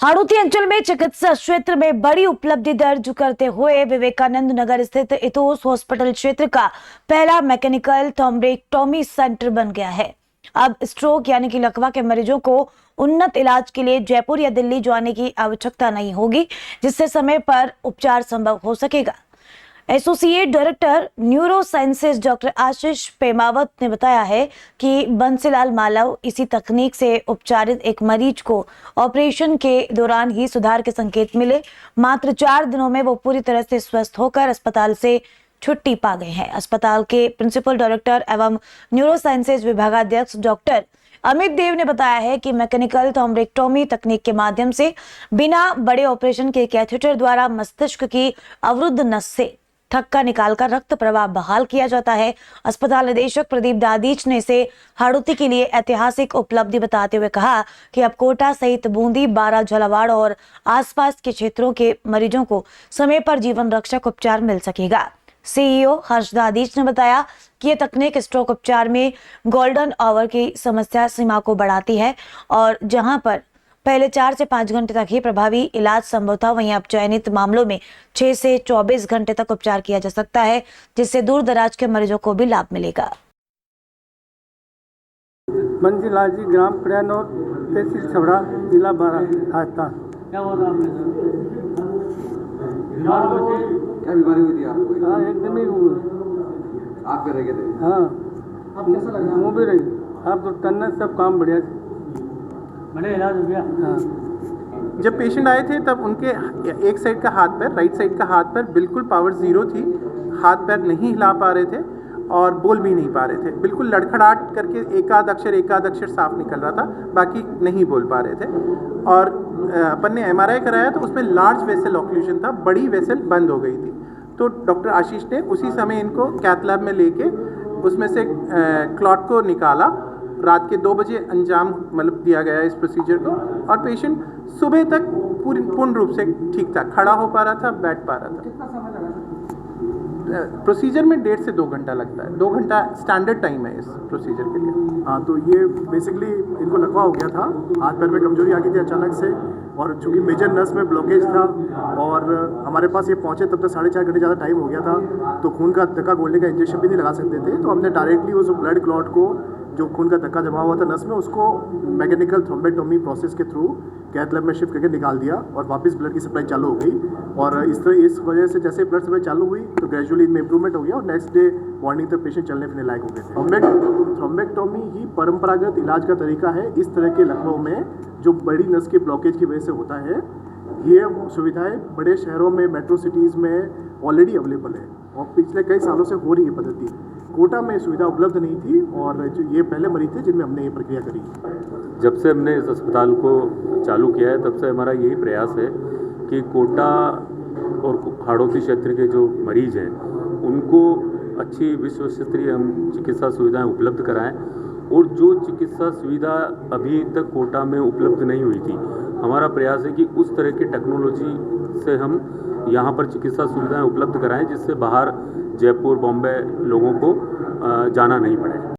हाड़ौती अंचल में चिकित्सा क्षेत्र में बड़ी उपलब्धि दर्ज करते हुए विवेकानंद नगर स्थित इथोस हॉस्पिटल क्षेत्र का पहला मैकेनिकल थ्रोम्बेक्टोमी सेंटर बन गया है। अब स्ट्रोक यानी कि लकवा के मरीजों को उन्नत इलाज के लिए जयपुर या दिल्ली जाने की आवश्यकता नहीं होगी, जिससे समय पर उपचार संभव हो सकेगा। Associate director neurosciences doctor Ashish Pemawat ने बताया है कि बंसीलाल मालव इसी तकनीक से उपचारित एक मरीज को ऑपरेशन के दौरान ही सुधार के संकेत मिले। मात्र 4 दिनों में वो पूरी तरह से स्वस्थ होकर अस्पताल से छुट्टी पा गए हैं। अस्पताल के प्रिंसिपल डायरेक्टर एवं न्यूरो साइंसेज विभागाध्यक्ष डॉक्टर अमित देव ने बताया है कि मैकेनिकल थ्रोम्बेक्टोमी तकनीक के माध्यम से बिना बड़े ऑपरेशन के कैथेटर द्वारा मस्तिष्क की अवरुद्ध नस से थक्का निकालकर रक्त प्रवाह बहाल किया जाता है। अस्पताल निदेशक प्रदीप दादीच ने इसे हाड़ौती के लिए ऐतिहासिक उपलब्धि बताते हुए कहा कि अब कोटा सहित बूंदी, बारा, झालावाड़ और आसपास के क्षेत्रों के मरीजों को समय पर जीवन रक्षक उपचार मिल सकेगा। सीईओ हर्ष दादीच ने बताया कि यह तकनीक स्ट्रोक उपचार में गोल्डन आवर की समस्या सीमा को बढ़ाती है और जहां पर पहले 4 से 5 घंटे तक ही प्रभावी इलाज संभव था, वहीं अब चयनित मामलों में 6 से 24 घंटे तक उपचार किया जा सकता है, जिससे दूर दराज के मरीजों को भी लाभ मिलेगा। बंसीलाल जी, ग्राम कड़ैनौर, तहसील छबड़ा, जिला बारा, राजस्थान। क्या हुआ था आपने सर? क्या बीमारी हुई थी आपको? हाँ, एकदम ही आप कर रहे थे? हाँ। अब कैसा लग रहा है? मुँह भी रही, आप तो टन्नस सब काम बढ़िया। बड़े इलाज हो गया। हाँ। जब पेशेंट आए थे तब उनके एक साइड का हाथ पैर, राइट साइड का हाथ पैर बिल्कुल पावर जीरो थी। हाथ पैर नहीं हिला पा रहे थे और बोल भी नहीं पा रहे थे। बिल्कुल लड़खड़ाहट करके एक आध अक्षर साफ निकल रहा था, बाकी नहीं बोल पा रहे थे। और अपन ने MRI कराया तो उसमें लार्ज वेसल ऑक्लूजन था, बड़ी वेसल बंद हो गई थी। तो डॉक्टर आशीष ने उसी समय इनको कैथ लैब में लेके उसमें से क्लॉट को निकाला। रात के 2 बजे अंजाम दिया गया इस प्रोसीजर को और पेशेंट सुबह तक पूर्ण रूप से ठीक था, खड़ा हो पा रहा था, बैठ पा रहा था। कितना समय लगा? प्रोसीजर में 1.5 से 2 घंटा लगता है। 2 घंटा स्टैंडर्ड टाइम है इस प्रोसीजर के लिए। हाँ, तो ये बेसिकली इनको लकवा हो गया था, हाथ पैर में कमजोरी आ गई थी अचानक से, और चूंकि मेजर नस में ब्लॉकेज था और हमारे पास ये पहुंचे तब तक 4.5 घंटे ज़्यादा टाइम हो गया था, तो खून का धक्का घोलने का इंजेक्शन भी नहीं लगा सकते थे। तो हमने डायरेक्टली उस ब्लड क्लॉट को, जो खून का धक्का जमा हुआ था नस में, उसको मैकेनिकल थ्रोम्बेक्टोमी प्रोसेस के थ्रू कैथ लैब में शिफ्ट करके निकाल दिया और वापस ब्लड की सप्लाई चालू हो गई। और इस वजह से जैसे ब्लड सप्लाई चालू हुई तो ग्रेजुअली इनमें इंप्रूवमेंट हो गया और नेक्स्ट डे मॉर्निंग तक पेशेंट चलने फिरने लायक हो गए थे। थ्रोम्बेक्टोमी ही परंपरागत इलाज का तरीका है। इस तरह के लकवों में जो बड़ी नस के ब्लॉकेज की वजह से होता है, ये सुविधाएं बड़े शहरों में, मेट्रो सिटीज़ में ऑलरेडी अवेलेबल है और पिछले कई सालों से हो रही है पद्धति। कोटा में सुविधा उपलब्ध नहीं थी और जो ये पहले मरीज थे जिनमें हमने ये प्रक्रिया करी। जब से हमने इस अस्पताल को चालू किया है तब से हमारा यही प्रयास है कि कोटा और हाड़ौती क्षेत्र के जो मरीज हैं उनको अच्छी विश्व स्तरीय हम चिकित्सा सुविधाएं उपलब्ध कराएं। और जो चिकित्सा सुविधा अभी तक कोटा में उपलब्ध नहीं हुई थी, हमारा प्रयास है कि उस तरह की टेक्नोलॉजी से हम यहाँ पर चिकित्सा सुविधाएं उपलब्ध कराएं, जिससे बाहर जयपुर, बॉम्बे लोगों को जाना नहीं पड़े।